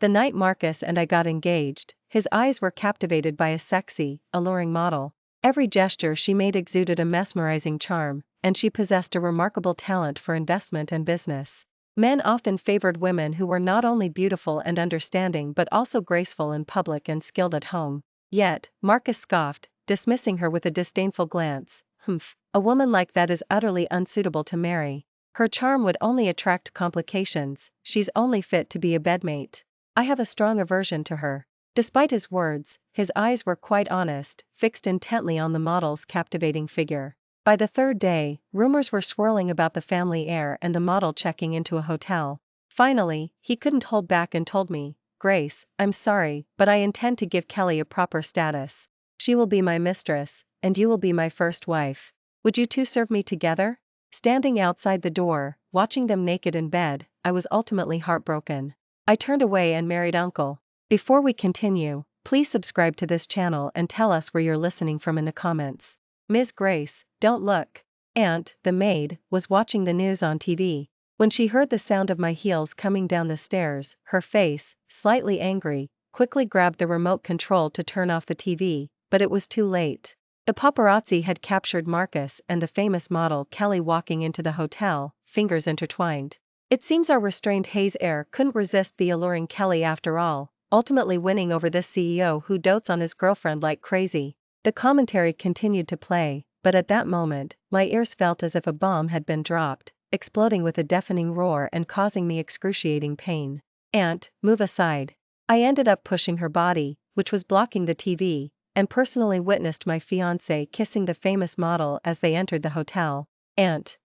The night Marcus and I got engaged, his eyes were captivated by a sexy, alluring model. Every gesture she made exuded a mesmerizing charm, and she possessed a remarkable talent for investment and business. Men often favored women who were not only beautiful and understanding but also graceful in public and skilled at home. Yet, Marcus scoffed, dismissing her with a disdainful glance. Humph, a woman like that is utterly unsuitable to marry. Her charm would only attract complications, she's only fit to be a bedmate. I have a strong aversion to her. Despite his words, his eyes were quite honest, fixed intently on the model's captivating figure. By the third day, rumors were swirling about the family heir and the model checking into a hotel. Finally, he couldn't hold back and told me, "Grace, I'm sorry, but I intend to give Kelly a proper status. She will be my mistress, and you will be my first wife. Would you two serve me together?" Standing outside the door, watching them naked in bed, I was ultimately heartbroken. I turned away and married Uncle. Before we continue, please subscribe to this channel and tell us where you're listening from in the comments. Ms. Grace, don't look. Aunt, the maid, was watching the news on TV. When she heard the sound of my heels coming down the stairs, her face, slightly angry, quickly grabbed the remote control to turn off the TV, but it was too late. The paparazzi had captured Marcus and the famous model Kelly walking into the hotel, fingers intertwined. It seems our restrained Hayes heir couldn't resist the alluring Kelly after all, ultimately winning over this CEO who dotes on his girlfriend like crazy. The commentary continued to play, but at that moment, my ears felt as if a bomb had been dropped, exploding with a deafening roar and causing me excruciating pain. "Aunt, move aside." I ended up pushing her body, which was blocking the TV, and personally witnessed my fiancé kissing the famous model as they entered the hotel. Aunt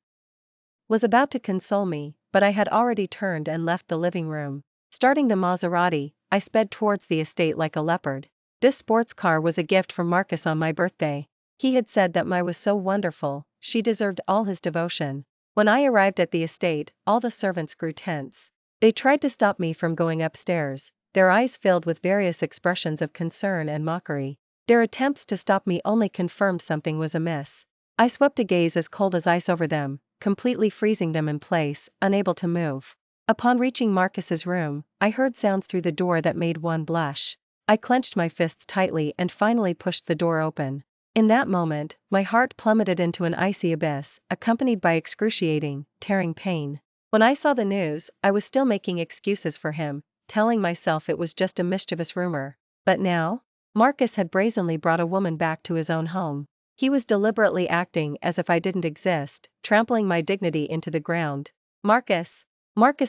was about to console me, but I had already turned and left the living room. Starting the Maserati, I sped towards the estate like a leopard. This sports car was a gift from Marcus on my birthday. He had said that Mai was so wonderful, she deserved all his devotion. When I arrived at the estate, all the servants grew tense. They tried to stop me from going upstairs, their eyes filled with various expressions of concern and mockery. Their attempts to stop me only confirmed something was amiss. I swept a gaze as cold as ice over them, completely freezing them in place, unable to move. Upon reaching Marcus's room, I heard sounds through the door that made one blush. I clenched my fists tightly and finally pushed the door open. In that moment, my heart plummeted into an icy abyss, accompanied by excruciating, tearing pain. When I saw the news, I was still making excuses for him, telling myself it was just a mischievous rumor. But now? Marcus had brazenly brought a woman back to his own home. He was deliberately acting as if I didn't exist, trampling my dignity into the ground. Marcus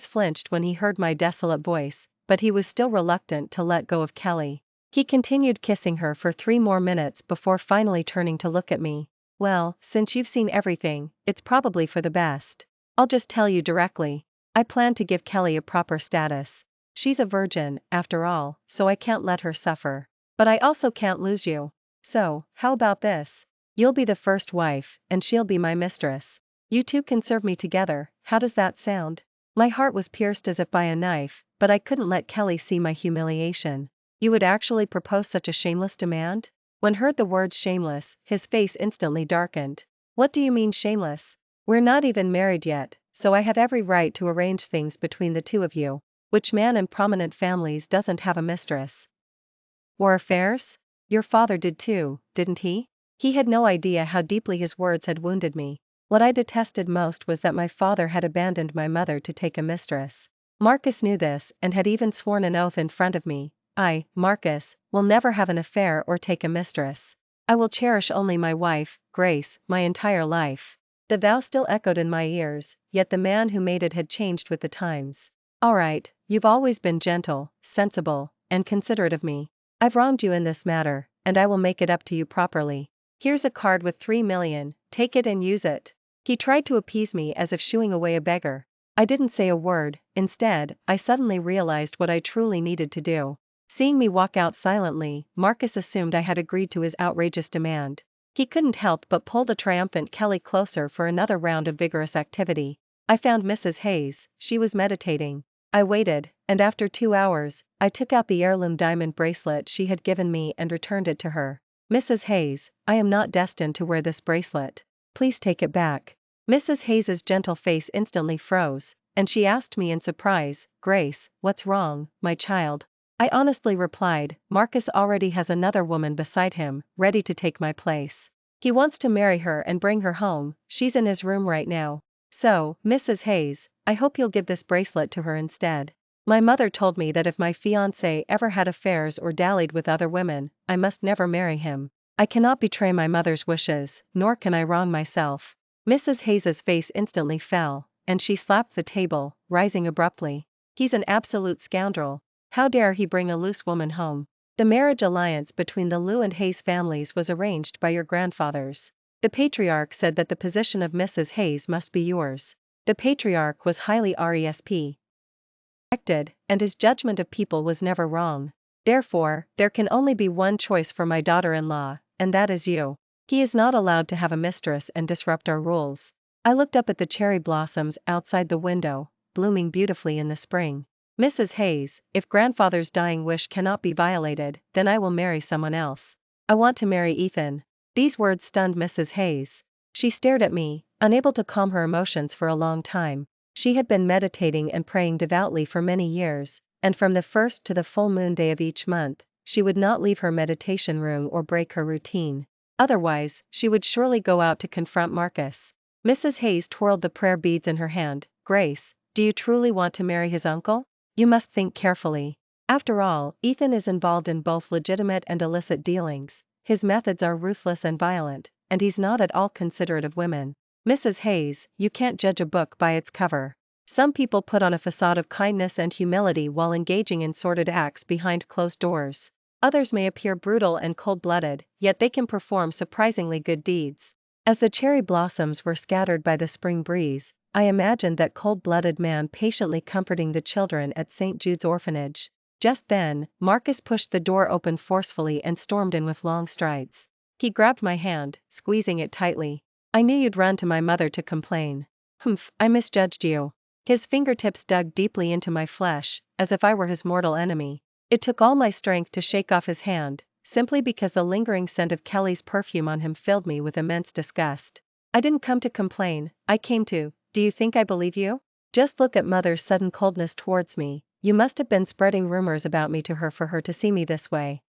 flinched when he heard my desolate voice, but he was still reluctant to let go of Kelly. He continued kissing her for 3 more minutes before finally turning to look at me. "Well, since you've seen everything, it's probably for the best. I'll just tell you directly. I plan to give Kelly a proper status. She's a virgin, after all, so I can't let her suffer. But I also can't lose you. So, how about this? You'll be the first wife, and she'll be my mistress. You two can serve me together, how does that sound?" My heart was pierced as if by a knife, but I couldn't let Kelly see my humiliation. "You would actually propose such a shameless demand?" When heard the word shameless, his face instantly darkened. "What do you mean shameless? We're not even married yet, so I have every right to arrange things between the two of you. Which man in prominent families doesn't have a mistress? War affairs? Your father did too, didn't he?" He had no idea how deeply his words had wounded me. What I detested most was that my father had abandoned my mother to take a mistress. Marcus knew this and had even sworn an oath in front of me. "I, Marcus, will never have an affair or take a mistress. I will cherish only my wife, Grace, my entire life." The vow still echoed in my ears, yet the man who made it had changed with the times. "All right, you've always been gentle, sensible, and considerate of me. I've wronged you in this matter, and I will make it up to you properly. Here's a card with 3 million, take it and use it." He tried to appease me as if shooing away a beggar. I didn't say a word, instead, I suddenly realized what I truly needed to do. Seeing me walk out silently, Marcus assumed I had agreed to his outrageous demand. He couldn't help but pull the triumphant Kelly closer for another round of vigorous activity. I found Mrs. Hayes, she was meditating. I waited, and after 2 hours, I took out the heirloom diamond bracelet she had given me and returned it to her. "Mrs. Hayes, I am not destined to wear this bracelet. Please take it back." Mrs. Hayes's gentle face instantly froze, and she asked me in surprise, "Grace, what's wrong, my child?" I honestly replied, "Marcus already has another woman beside him, ready to take my place. He wants to marry her and bring her home, she's in his room right now. So, Mrs. Hayes, I hope you'll give this bracelet to her instead. My mother told me that if my fiancé ever had affairs or dallied with other women, I must never marry him. I cannot betray my mother's wishes, nor can I wrong myself." Mrs. Hayes's face instantly fell, and she slapped the table, rising abruptly. "He's an absolute scoundrel. How dare he bring a loose woman home? The marriage alliance between the Liu and Hayes families was arranged by your grandfathers. The patriarch said that the position of Mrs. Hayes must be yours. The patriarch was highly respected, and his judgment of people was never wrong. Therefore, there can only be one choice for my daughter-in-law, and that is you. He is not allowed to have a mistress and disrupt our rules." I looked up at the cherry blossoms outside the window, blooming beautifully in the spring. "Mrs. Hayes, if grandfather's dying wish cannot be violated, then I will marry someone else. I want to marry Ethan." These words stunned Mrs. Hayes. She stared at me, unable to calm her emotions for a long time. She had been meditating and praying devoutly for many years, and from the first to the full moon day of each month, she would not leave her meditation room or break her routine. Otherwise, she would surely go out to confront Marcus. Mrs. Hayes twirled the prayer beads in her hand. "Grace, do you truly want to marry his uncle? You must think carefully. After all, Ethan is involved in both legitimate and illicit dealings, his methods are ruthless and violent, and he's not at all considerate of women. Mrs. Hayes, you can't judge a book by its cover. Some people put on a facade of kindness and humility while engaging in sordid acts behind closed doors. Others may appear brutal and cold-blooded, yet they can perform surprisingly good deeds." As the cherry blossoms were scattered by the spring breeze, I imagined that cold-blooded man patiently comforting the children at St. Jude's orphanage. Just then, Marcus pushed the door open forcefully and stormed in with long strides. He grabbed my hand, squeezing it tightly. "I knew you'd run to my mother to complain. Humph, I misjudged you." His fingertips dug deeply into my flesh, as if I were his mortal enemy. It took all my strength to shake off his hand, simply because the lingering scent of Kelly's perfume on him filled me with immense disgust. "I didn't come to complain, I came to, do you think I believe you? Just look at mother's sudden coldness towards me, you must have been spreading rumors about me to her for her to see me this way.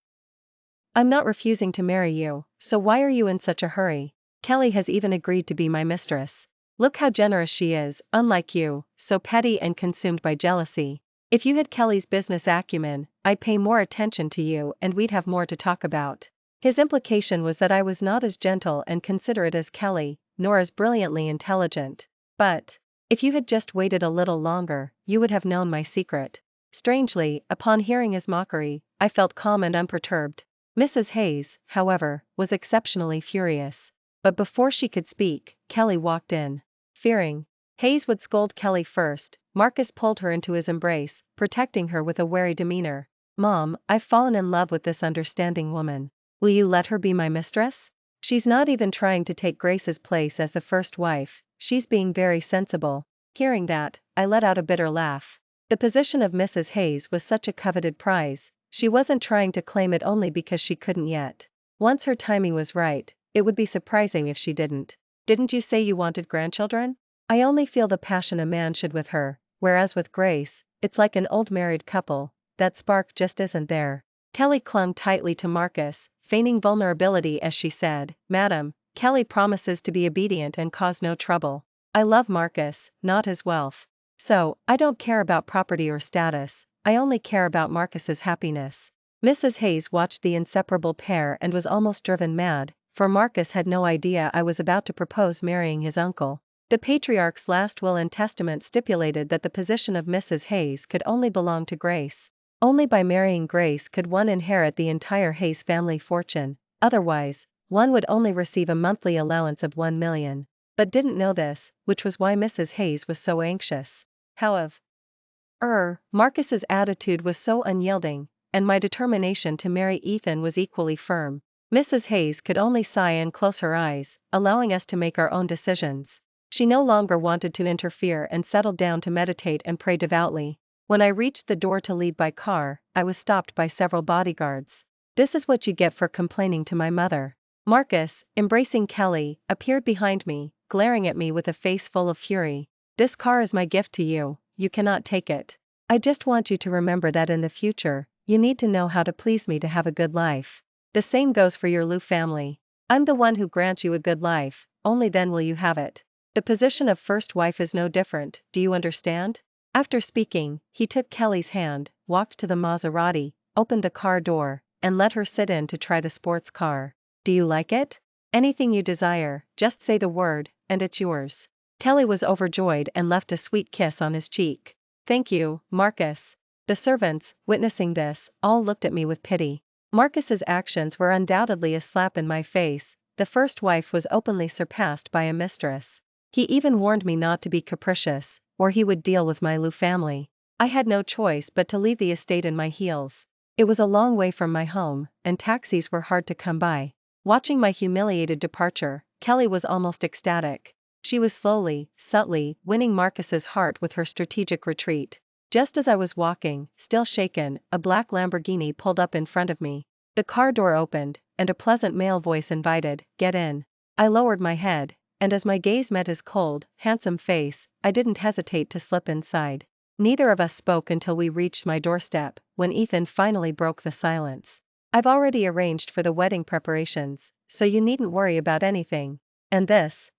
I'm not refusing to marry you, so why are you in such a hurry? Kelly has even agreed to be my mistress. Look how generous she is, unlike you, so petty and consumed by jealousy. If you had Kelly's business acumen, I'd pay more attention to you and we'd have more to talk about." His implication was that I was not as gentle and considerate as Kelly, nor as brilliantly intelligent. But, if you had just waited a little longer, you would have known my secret. Strangely, upon hearing his mockery, I felt calm and unperturbed. Mrs. Hayes, however, was exceptionally furious. But before she could speak, Kelly walked in. Fearing Hayes would scold Kelly first, Marcus pulled her into his embrace, protecting her with a wary demeanor. "Mom, I've fallen in love with this understanding woman. Will you let her be my mistress? She's not even trying to take Grace's place as the first wife, she's being very sensible." Hearing that, I let out a bitter laugh. The position of Mrs. Hayes was such a coveted prize, she wasn't trying to claim it only because she couldn't yet. Once her timing was right, it would be surprising if she didn't. "Didn't you say you wanted grandchildren? I only feel the passion a man should with her, whereas with Grace, it's like an old married couple, that spark just isn't there." Kelly clung tightly to Marcus, feigning vulnerability as she said, "Madam, Kelly promises to be obedient and cause no trouble. I love Marcus, not his wealth. So, I don't care about property or status, I only care about Marcus's happiness." Mrs. Hayes watched the inseparable pair and was almost driven mad, for Marcus had no idea I was about to propose marrying his uncle. The patriarch's last will and testament stipulated that the position of Mrs. Hayes could only belong to Grace. Only by marrying Grace could one inherit the entire Hayes family fortune, otherwise, one would only receive a monthly allowance of 1 million. But didn't know this, which was why Mrs. Hayes was so anxious. However, Marcus's attitude was so unyielding, and my determination to marry Ethan was equally firm. Mrs. Hayes could only sigh and close her eyes, allowing us to make our own decisions. She no longer wanted to interfere and settled down to meditate and pray devoutly. When I reached the door to leave by car, I was stopped by several bodyguards. "This is what you get for complaining to my mother." Marcus, embracing Kelly, appeared behind me, glaring at me with a face full of fury. This car is my gift to you, you cannot take it. I just want you to remember that in the future, you need to know how to please me to have a good life. The same goes for your Lu family. I'm the one who grants you a good life, only then will you have it. The position of first wife is no different, do you understand? After speaking, he took Kelly's hand, walked to the Maserati, opened the car door, and let her sit in to try the sports car. Do you like it? Anything you desire, just say the word, and it's yours. Kelly was overjoyed and left a sweet kiss on his cheek. Thank you, Marcus. The servants, witnessing this, all looked at me with pity. Marcus's actions were undoubtedly a slap in my face. The first wife was openly surpassed by a mistress. He even warned me not to be capricious, or he would deal with my Lu family. I had no choice but to leave the estate in my heels. It was a long way from my home, and taxis were hard to come by. Watching my humiliated departure, Kelly was almost ecstatic. She was slowly, subtly, winning Marcus's heart with her strategic retreat. Just as I was walking, still shaken, a black Lamborghini pulled up in front of me. The car door opened, and a pleasant male voice invited, "Get in." I lowered my head, and as my gaze met his cold, handsome face, I didn't hesitate to slip inside. Neither of us spoke until we reached my doorstep, when Ethan finally broke the silence. "I've already arranged for the wedding preparations, so you needn't worry about anything. And this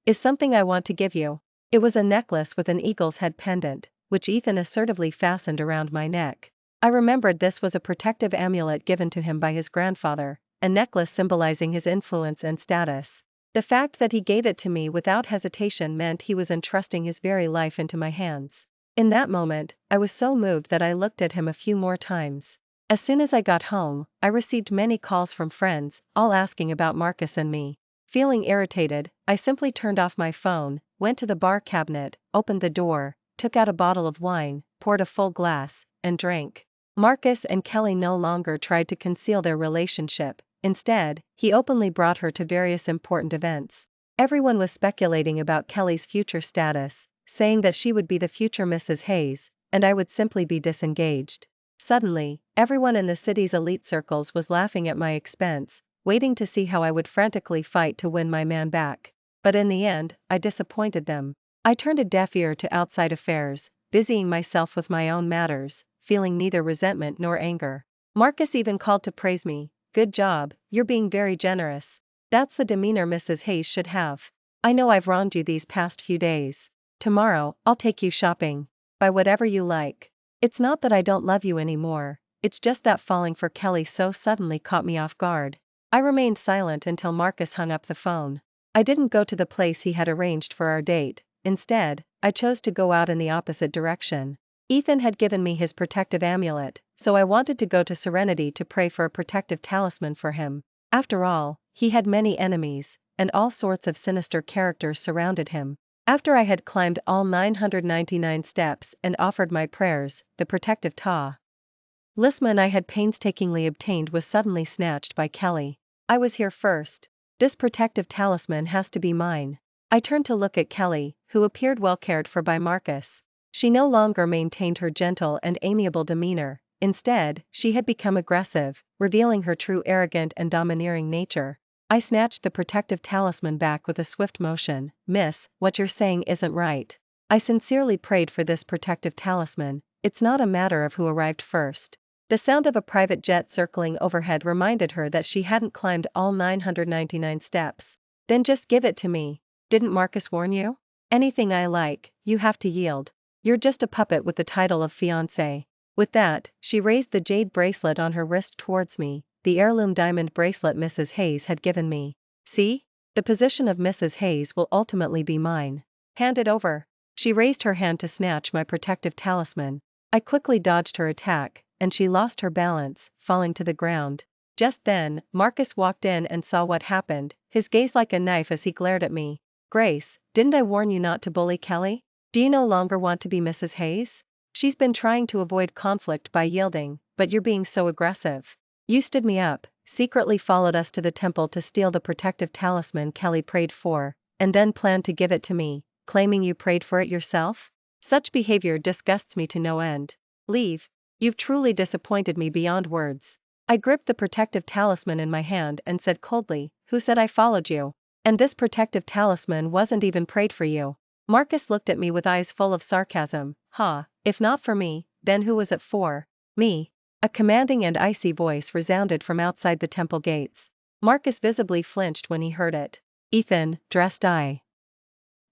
is something I want to give you." It was a necklace with an eagle's head pendant, which Ethan assertively fastened around my neck. I remembered this was a protective amulet given to him by his grandfather, a necklace symbolizing his influence and status. The fact that he gave it to me without hesitation meant he was entrusting his very life into my hands. In that moment, I was so moved that I looked at him a few more times. As soon as I got home, I received many calls from friends, all asking about Marcus and me. Feeling irritated, I simply turned off my phone, went to the bar cabinet, opened the door, took out a bottle of wine, poured a full glass, and drank. Marcus and Kelly no longer tried to conceal their relationship. Instead, he openly brought her to various important events. Everyone was speculating about Kelly's future status, saying that she would be the future Mrs. Hayes, and I would simply be disengaged. Suddenly, everyone in the city's elite circles was laughing at my expense, waiting to see how I would frantically fight to win my man back. But in the end, I disappointed them. I turned a deaf ear to outside affairs, busying myself with my own matters, feeling neither resentment nor anger. Marcus even called to praise me. "Good job, you're being very generous. That's the demeanor Mrs. Hayes should have. I know I've wronged you these past few days. Tomorrow, I'll take you shopping. Buy whatever you like. It's not that I don't love you anymore, it's just that falling for Kelly so suddenly caught me off guard." I remained silent until Marcus hung up the phone. I didn't go to the place he had arranged for our date. Instead, I chose to go out in the opposite direction. Ethan had given me his protective amulet, so I wanted to go to Serenity to pray for a protective talisman for him. After all, he had many enemies, and all sorts of sinister characters surrounded him. After I had climbed all 999 steps and offered my prayers, the protective talisman I had painstakingly obtained was suddenly snatched by Kelly. "I was here first. This protective talisman has to be mine." I turned to look at Kelly, who appeared well cared for by Marcus. She no longer maintained her gentle and amiable demeanor. Instead, she had become aggressive, revealing her true arrogant and domineering nature. I snatched the protective talisman back with a swift motion. "Miss, what you're saying isn't right. I sincerely prayed for this protective talisman. It's not a matter of who arrived first." The sound of a private jet circling overhead reminded her that she hadn't climbed all 999 steps. "Then just give it to me. Didn't Marcus warn you? Anything I like, you have to yield. You're just a puppet with the title of fiancé." With that, she raised the jade bracelet on her wrist towards me, the heirloom diamond bracelet Mrs. Hayes had given me. "See? The position of Mrs. Hayes will ultimately be mine. Hand it over." She raised her hand to snatch my protective talisman. I quickly dodged her attack, and she lost her balance, falling to the ground. Just then, Marcus walked in and saw what happened, his gaze like a knife as he glared at me. "Grace, didn't I warn you not to bully Kelly? Do you no longer want to be Mrs. Hayes? She's been trying to avoid conflict by yielding, but you're being so aggressive. You stood me up, secretly followed us to the temple to steal the protective talisman Kelly prayed for, and then planned to give it to me, claiming you prayed for it yourself? Such behavior disgusts me to no end. Leave. You've truly disappointed me beyond words." I gripped the protective talisman in my hand and said coldly, "Who said I followed you? And this protective talisman wasn't even prayed for you." Marcus looked at me with eyes full of sarcasm. Ha, if not for me, then who was it for? Me. A commanding and icy voice resounded from outside the temple gates. Marcus visibly flinched when he heard it. Ethan, dressed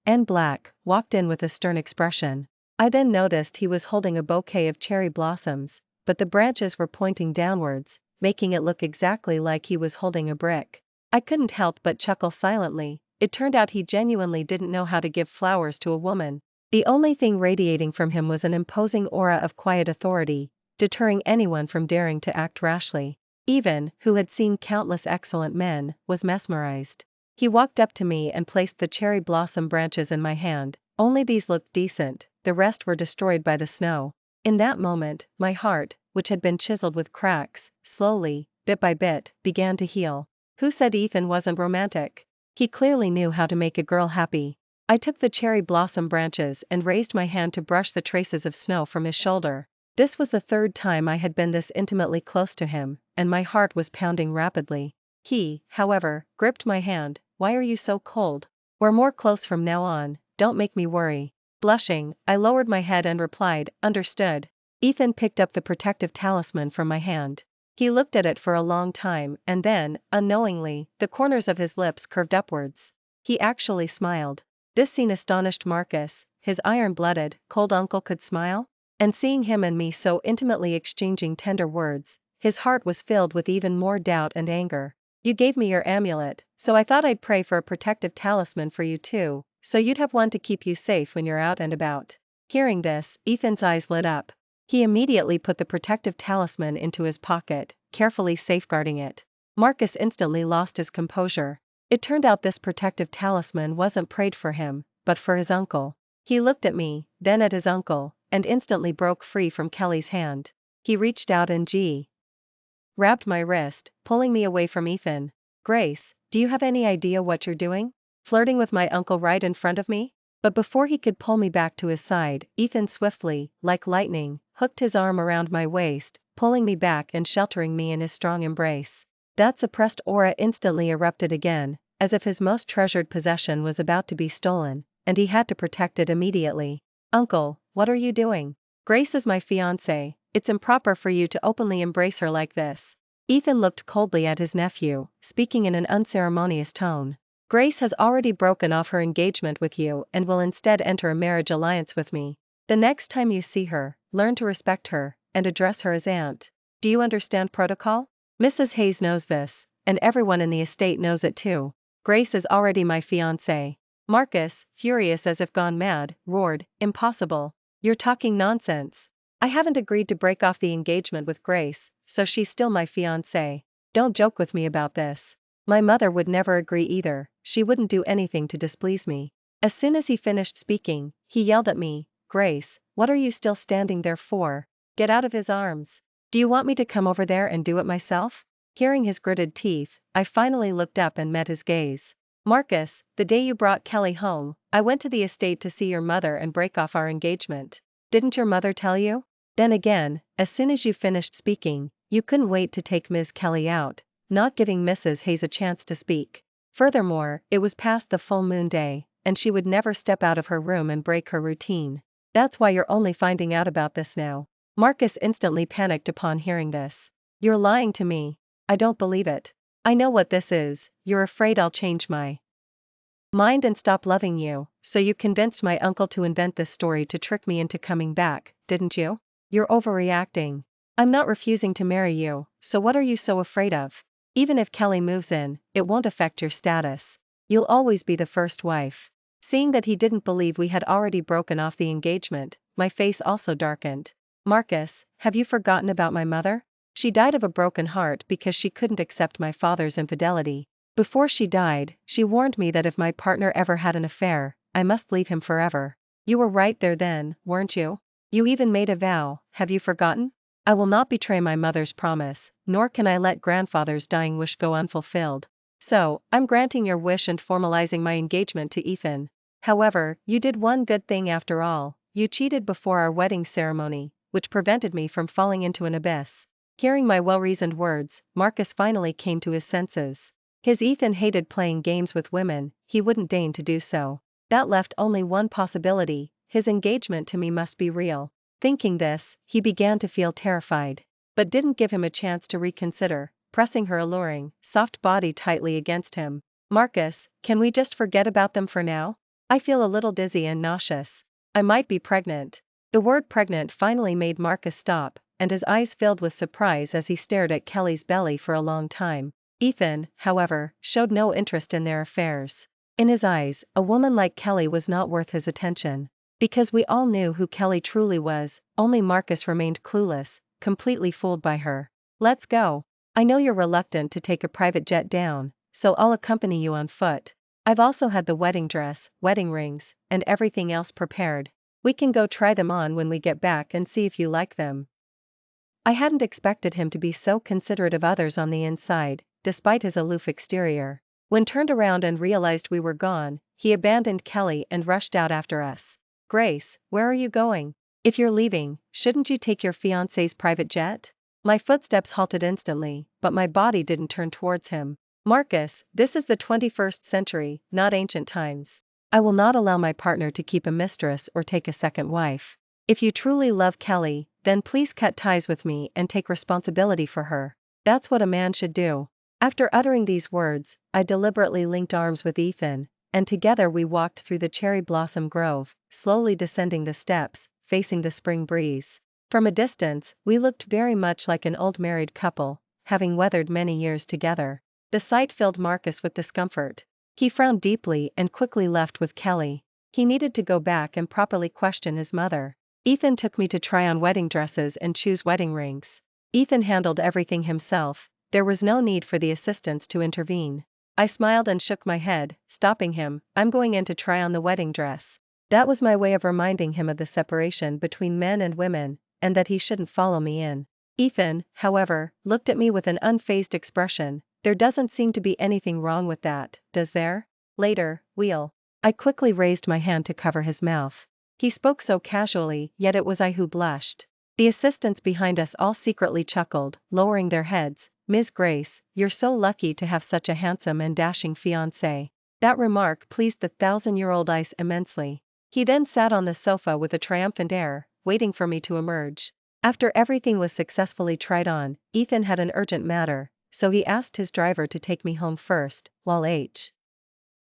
in black, walked in with a stern expression. I then noticed he was holding a bouquet of cherry blossoms, but the branches were pointing downwards, making it look exactly like he was holding a brick. I couldn't help but chuckle silently. It turned out he genuinely didn't know how to give flowers to a woman. The only thing radiating from him was an imposing aura of quiet authority, deterring anyone from daring to act rashly. Ethan, who had seen countless excellent men, was mesmerized. He walked up to me and placed the cherry blossom branches in my hand. Only these looked decent, the rest were destroyed by the snow. In that moment, my heart, which had been chiseled with cracks, slowly, bit by bit, began to heal. Who said Ethan wasn't romantic? He clearly knew how to make a girl happy. I took the cherry blossom branches and raised my hand to brush the traces of snow from his shoulder. This was the third time I had been this intimately close to him, and my heart was pounding rapidly. He, however, gripped my hand. Why are you so cold? We're more close from now on, don't make me worry. Blushing, I lowered my head and replied, understood. Ethan picked up the protective talisman from my hand. He looked at it for a long time and then, unknowingly, the corners of his lips curved upwards. He actually smiled. This scene astonished Marcus. His iron-blooded, cold uncle could smile? And seeing him and me so intimately exchanging tender words, his heart was filled with even more doubt and anger. You gave me your amulet, so I thought I'd pray for a protective talisman for you too, so you'd have one to keep you safe when you're out and about. Hearing this, Ethan's eyes lit up. He immediately put the protective talisman into his pocket, carefully safeguarding it. Marcus instantly lost his composure. It turned out this protective talisman wasn't prayed for him, but for his uncle. He looked at me, then at his uncle, and instantly broke free from Kelly's hand. He reached out and grabbed my wrist, pulling me away from Ethan. Grace, do you have any idea what you're doing? Flirting with my uncle right in front of me? But before he could pull me back to his side, Ethan swiftly, like lightning, hooked his arm around my waist, pulling me back and sheltering me in his strong embrace. That suppressed aura instantly erupted again, as if his most treasured possession was about to be stolen, and he had to protect it immediately. Uncle, what are you doing? Grace is my fiancée. It's improper for you to openly embrace her like this. Ethan looked coldly at his nephew, speaking in an unceremonious tone. Grace has already broken off her engagement with you and will instead enter a marriage alliance with me. The next time you see her, learn to respect her, and address her as aunt. Do you understand protocol? Mrs. Hayes knows this, and everyone in the estate knows it too. Grace is already my fiancée. Marcus, furious as if gone mad, roared, impossible. You're talking nonsense. I haven't agreed to break off the engagement with Grace, so she's still my fiancée. Don't joke with me about this. My mother would never agree either, she wouldn't do anything to displease me. As soon as he finished speaking, he yelled at me, Grace, what are you still standing there for? Get out of his arms. Do you want me to come over there and do it myself? Hearing his gritted teeth, I finally looked up and met his gaze. Marcus, the day you brought Kelly home, I went to the estate to see your mother and break off our engagement. Didn't your mother tell you? Then again, as soon as you finished speaking, you couldn't wait to take Ms. Kelly out, not giving Mrs. Hayes a chance to speak. Furthermore, it was past the full moon day, and she would never step out of her room and break her routine. That's why you're only finding out about this now. Marcus instantly panicked upon hearing this. You're lying to me. I don't believe it. I know what this is, you're afraid I'll change my mind and stop loving you, so you convinced my uncle to invent this story to trick me into coming back, didn't you? You're overreacting. I'm not refusing to marry you, so what are you so afraid of? Even if Kelly moves in, it won't affect your status. You'll always be the first wife. Seeing that he didn't believe we had already broken off the engagement, my face also darkened. Marcus, have you forgotten about my mother? She died of a broken heart because she couldn't accept my father's infidelity. Before she died, she warned me that if my partner ever had an affair, I must leave him forever. You were right there then, weren't you? You even made a vow, have you forgotten? I will not betray my mother's promise, nor can I let grandfather's dying wish go unfulfilled. So, I'm granting your wish and formalizing my engagement to Ethan. However, you did one good thing after all, you cheated before our wedding ceremony, which prevented me from falling into an abyss. Hearing my well-reasoned words, Marcus finally came to his senses. His Ethan hated playing games with women, he wouldn't deign to do so. That left only one possibility: his engagement to me must be real. Thinking this, he began to feel terrified. But didn't give him a chance to reconsider, pressing her alluring, soft body tightly against him. Marcus, can we just forget about them for now? I feel a little dizzy and nauseous. I might be pregnant. The word pregnant finally made Marcus stop, and his eyes filled with surprise as he stared at Kelly's belly for a long time. Ethan, however, showed no interest in their affairs. In his eyes, a woman like Kelly was not worth his attention. Because we all knew who Kelly truly was, only Marcus remained clueless, completely fooled by her. Let's go. I know you're reluctant to take a private jet down, so I'll accompany you on foot. I've also had the wedding dress, wedding rings, and everything else prepared. We can go try them on when we get back and see if you like them. I hadn't expected him to be so considerate of others on the inside, despite his aloof exterior. When turned around and realized we were gone, he abandoned Kelly and rushed out after us. Grace, where are you going? If you're leaving, shouldn't you take your fiancé's private jet? My footsteps halted instantly, but my body didn't turn towards him. Marcus, this is the 21st century, not ancient times. I will not allow my partner to keep a mistress or take a second wife. If you truly love Kelly, then please cut ties with me and take responsibility for her. That's what a man should do. After uttering these words, I deliberately linked arms with Ethan, and together we walked through the cherry blossom grove, slowly descending the steps, facing the spring breeze. From a distance, we looked very much like an old married couple, having weathered many years together. The sight filled Marcus with discomfort. He frowned deeply and quickly left with Kelly. He needed to go back and properly question his mother. Ethan took me to try on wedding dresses and choose wedding rings. Ethan handled everything himself. There was no need for the assistants to intervene. I smiled and shook my head, stopping him. I'm going in to try on the wedding dress. That was my way of reminding him of the separation between men and women, and that he shouldn't follow me in. Ethan, however, looked at me with an unfazed expression. There doesn't seem to be anything wrong with that, does there? Later, we'll. I quickly raised my hand to cover his mouth. He spoke so casually, yet it was I who blushed. The assistants behind us all secretly chuckled, lowering their heads. Ms. Grace, you're so lucky to have such a handsome and dashing fiancé. That remark pleased the 1,000-year-old ice immensely. He then sat on the sofa with a triumphant air, waiting for me to emerge. After everything was successfully tried on, Ethan had an urgent matter, so he asked his driver to take me home first, while he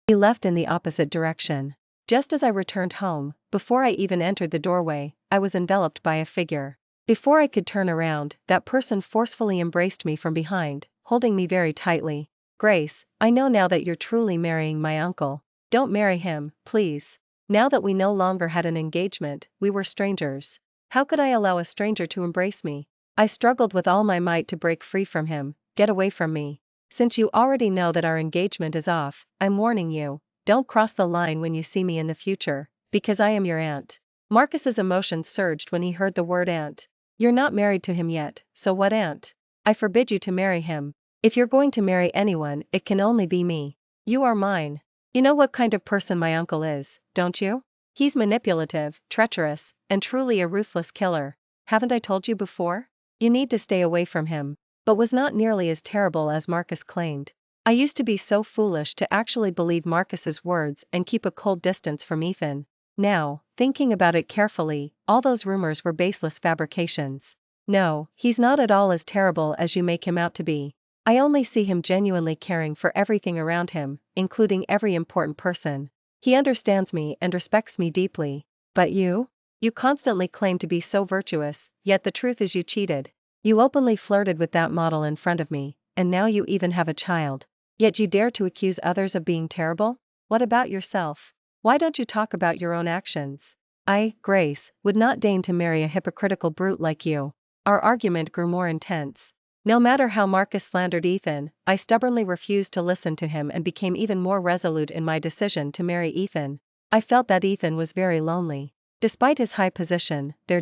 left in the opposite direction. Just as I returned home, before I even entered the doorway, I was enveloped by a figure. Before I could turn around, that person forcefully embraced me from behind, holding me very tightly. Grace, I know now that you're truly marrying my uncle. Don't marry him, please. Now that we no longer had an engagement, we were strangers. How could I allow a stranger to embrace me? I struggled with all my might to break free from him. Get away from me. Since you already know that our engagement is off, I'm warning you. Don't cross the line when you see me in the future, because I am your aunt. Marcus's emotions surged when he heard the word aunt. You're not married to him yet, so what aunt? I forbid you to marry him. If you're going to marry anyone, it can only be me. You are mine. You know what kind of person my uncle is, don't you? He's manipulative, treacherous, and truly a ruthless killer. Haven't I told you before? You need to stay away from him. But was not nearly as terrible as Marcus claimed. I used to be so foolish to actually believe Marcus's words and keep a cold distance from Ethan. Now, thinking about it carefully, all those rumors were baseless fabrications. No, he's not at all as terrible as you make him out to be. I only see him genuinely caring for everything around him, including every important person. He understands me and respects me deeply. But you? You constantly claim to be so virtuous, yet the truth is you cheated. You openly flirted with that model in front of me, and now you even have a child. Yet you dare to accuse others of being terrible? What about yourself? Why don't you talk about your own actions? I, Grace, would not deign to marry a hypocritical brute like you. Our argument grew more intense. No matter how Marcus slandered Ethan, I stubbornly refused to listen to him and became even more resolute in my decision to marry Ethan. I felt that Ethan was very lonely. Despite his high position, there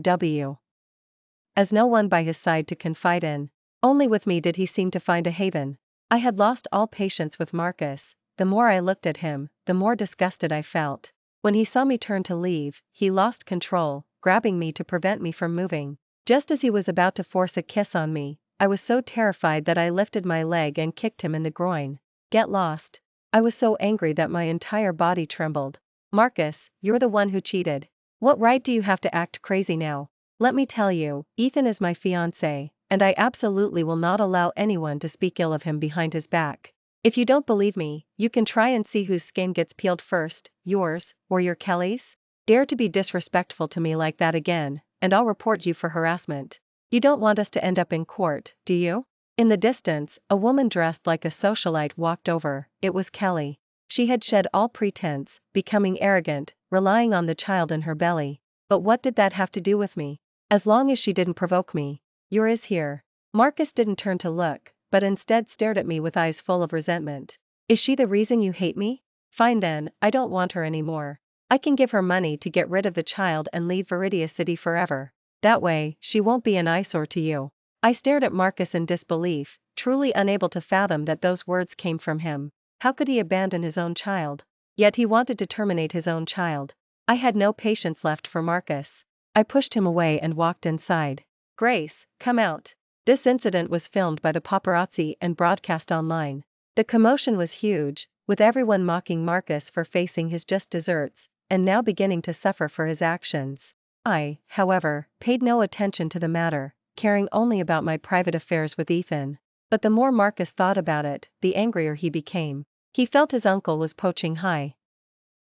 as no one by his side to confide in. Only with me did he seem to find a haven. I had lost all patience with Marcus. The more I looked at him, the more disgusted I felt. When he saw me turn to leave, he lost control, grabbing me to prevent me from moving. Just as he was about to force a kiss on me, I was so terrified that I lifted my leg and kicked him in the groin. Get lost. I was so angry that my entire body trembled. Marcus, you're the one who cheated. What right do you have to act crazy now? Let me tell you, Ethan is my fiancé, and I absolutely will not allow anyone to speak ill of him behind his back. If you don't believe me, you can try and see whose skin gets peeled first, yours, or your Kelly's. Dare to be disrespectful to me like that again, and I'll report you for harassment. You don't want us to end up in court, do you? In the distance, a woman dressed like a socialite walked over. It was Kelly. She had shed all pretense, becoming arrogant, relying on the child in her belly. But what did that have to do with me? As long as she didn't provoke me. Yours is here. Marcus didn't turn to look, but instead stared at me with eyes full of resentment. Is she the reason you hate me? Fine then, I don't want her anymore. I can give her money to get rid of the child and leave Viridia City forever. That way, she won't be an eyesore to you. I stared at Marcus in disbelief, truly unable to fathom that those words came from him. How could he abandon his own child? Yet he wanted to terminate his own child. I had no patience left for Marcus. I pushed him away and walked inside. Grace, come out. This incident was filmed by the paparazzi and broadcast online. The commotion was huge, with everyone mocking Marcus for facing his just desserts, and now beginning to suffer for his actions. I, however, paid no attention to the matter, caring only about my private affairs with Ethan. But the more Marcus thought about it, the angrier he became. He felt his uncle was poaching high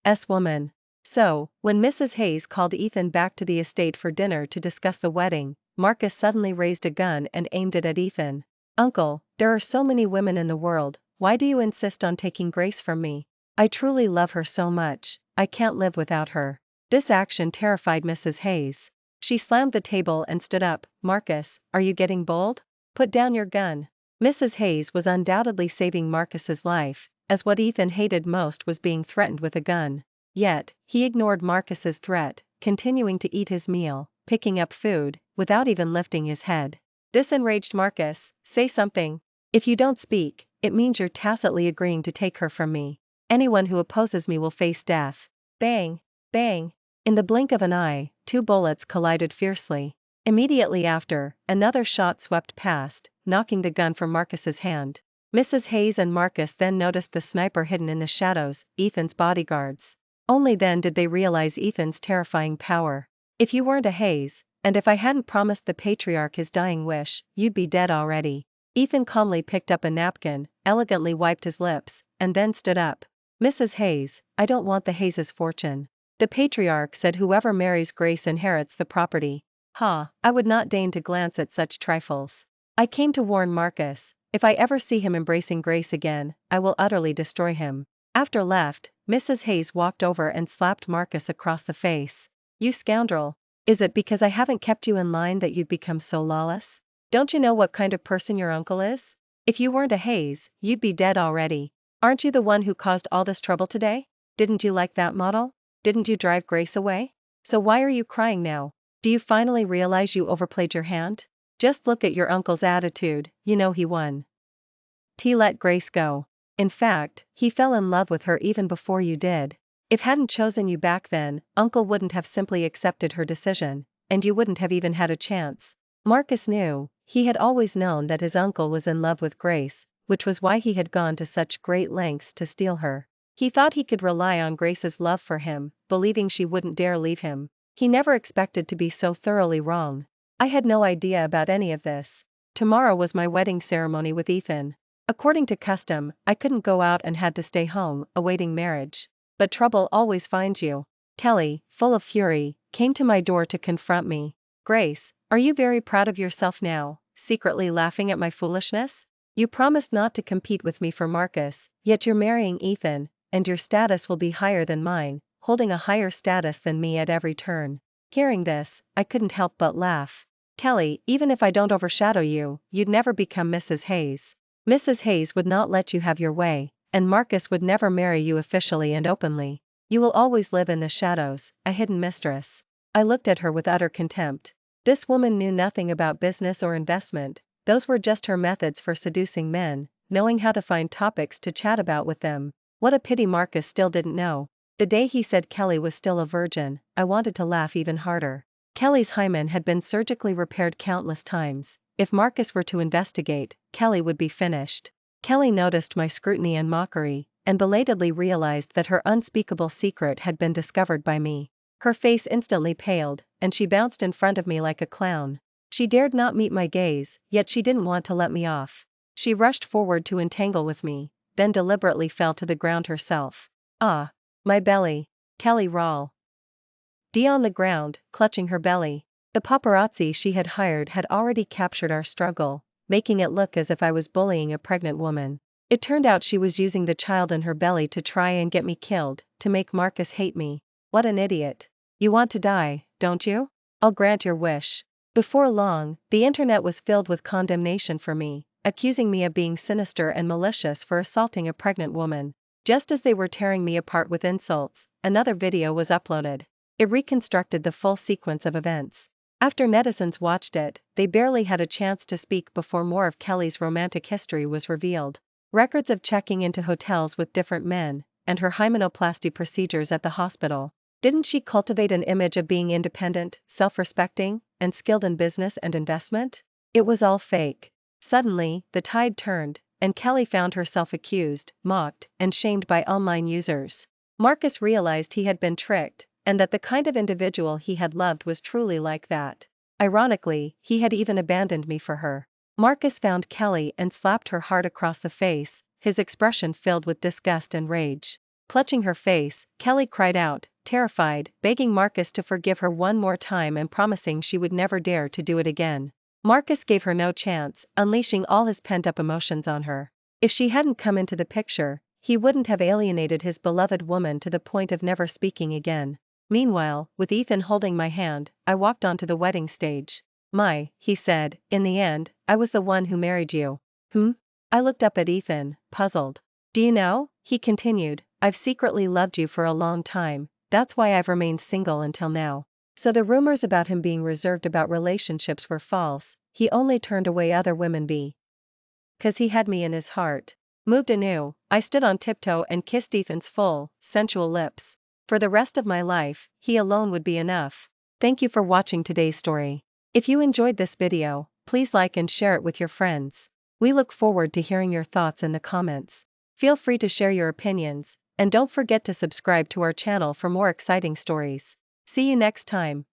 S woman. So, when Mrs. Hayes called Ethan back to the estate for dinner to discuss the wedding, Marcus suddenly raised a gun and aimed it at Ethan. Uncle, there are so many women in the world, why do you insist on taking Grace from me? I truly love her so much, I can't live without her. This action terrified Mrs. Hayes. She slammed the table and stood up. Marcus, are you getting bold? Put down your gun. Mrs. Hayes was undoubtedly saving Marcus's life, as what Ethan hated most was being threatened with a gun. Yet, he ignored Marcus's threat, continuing to eat his meal, picking up food, without even lifting his head. This enraged Marcus. Say something. If you don't speak, it means you're tacitly agreeing to take her from me. Anyone who opposes me will face death. Bang! Bang! In the blink of an eye, two bullets collided fiercely. Immediately after, another shot swept past, knocking the gun from Marcus's hand. Mrs. Hayes and Marcus then noticed the sniper hidden in the shadows, Ethan's bodyguards. Only then did they realize Ethan's terrifying power. If you weren't a Hayes, and if I hadn't promised the patriarch his dying wish, you'd be dead already. Ethan calmly picked up a napkin, elegantly wiped his lips, and then stood up. Mrs. Hayes, I don't want the Hayes' fortune. The patriarch said whoever marries Grace inherits the property. Ha, I would not deign to glance at such trifles. I came to warn Marcus, if I ever see him embracing Grace again, I will utterly destroy him. After left, Mrs. Hayes walked over and slapped Marcus across the face. You scoundrel. Is it because I haven't kept you in line that you've become so lawless? Don't you know what kind of person your uncle is? If you weren't a Hayes, you'd be dead already. Aren't you the one who caused all this trouble today? Didn't you like that model? Didn't you drive Grace away? So why are you crying now? Do you finally realize you overplayed your hand? Just look at your uncle's attitude, you know he won. Let Grace go. In fact, he fell in love with her even before you did. If hadn't chosen you back then, Uncle wouldn't have simply accepted her decision, and you wouldn't have even had a chance. Marcus knew, he had always known that his uncle was in love with Grace, which was why he had gone to such great lengths to steal her. He thought he could rely on Grace's love for him, believing she wouldn't dare leave him. He never expected to be so thoroughly wrong. I had no idea about any of this. Tomorrow was my wedding ceremony with Ethan. According to custom, I couldn't go out and had to stay home, awaiting marriage. But trouble always finds you. Kelly, full of fury, came to my door to confront me. Grace, are you very proud of yourself now, secretly laughing at my foolishness? You promised not to compete with me for Marcus, yet you're marrying Ethan, and your status will be higher than mine, holding a higher status than me at every turn. Hearing this, I couldn't help but laugh. Kelly, even if I don't overshadow you, you'd never become Mrs. Hayes. Mrs. Hayes would not let you have your way, and Marcus would never marry you officially and openly. You will always live in the shadows, a hidden mistress. I looked at her with utter contempt. This woman knew nothing about business or investment, those were just her methods for seducing men, knowing how to find topics to chat about with them. What a pity Marcus still didn't know. The day he said Kelly was still a virgin, I wanted to laugh even harder. Kelly's hymen had been surgically repaired countless times. If Marcus were to investigate, Kelly would be finished. Kelly noticed my scrutiny and mockery, and belatedly realized that her unspeakable secret had been discovered by me. Her face instantly paled, and she bounced in front of me like a clown. She dared not meet my gaze, yet she didn't want to let me off. She rushed forward to entangle with me, then deliberately fell to the ground herself. Ah! My belly. Kelly Rawl. D on the ground, clutching her belly. The paparazzi she had hired had already captured our struggle, making it look as if I was bullying a pregnant woman. It turned out she was using the child in her belly to try and get me killed, to make Marcus hate me. What an idiot. You want to die, don't you? I'll grant your wish. Before long, the internet was filled with condemnation for me, accusing me of being sinister and malicious for assaulting a pregnant woman. Just as they were tearing me apart with insults, another video was uploaded. It reconstructed the full sequence of events. After netizens watched it, they barely had a chance to speak before more of Kelly's romantic history was revealed. Records of checking into hotels with different men, and her hymenoplasty procedures at the hospital. Didn't she cultivate an image of being independent, self-respecting, and skilled in business and investment? It was all fake. Suddenly, the tide turned, and Kelly found herself accused, mocked, and shamed by online users. Marcus realized he had been tricked, and that the kind of individual he had loved was truly like that. Ironically, he had even abandoned me for her. Marcus found Kelly and slapped her hard across the face, his expression filled with disgust and rage. Clutching her face, Kelly cried out, terrified, begging Marcus to forgive her one more time and promising she would never dare to do it again. Marcus gave her no chance, unleashing all his pent-up emotions on her. If she hadn't come into the picture, he wouldn't have alienated his beloved woman to the point of never speaking again. Meanwhile, with Ethan holding my hand, I walked onto the wedding stage. He said, in the end, I was the one who married you. I looked up at Ethan, puzzled. Do you know, he continued, I've secretly loved you for a long time, that's why I've remained single until now. So the rumors about him being reserved about relationships were false, he only turned away other women because he had me in his heart. Moved anew, I stood on tiptoe and kissed Ethan's full, sensual lips. For the rest of my life, he alone would be enough. Thank you for watching today's story. If you enjoyed this video, please like and share it with your friends. We look forward to hearing your thoughts in the comments. Feel free to share your opinions, and don't forget to subscribe to our channel for more exciting stories. See you next time.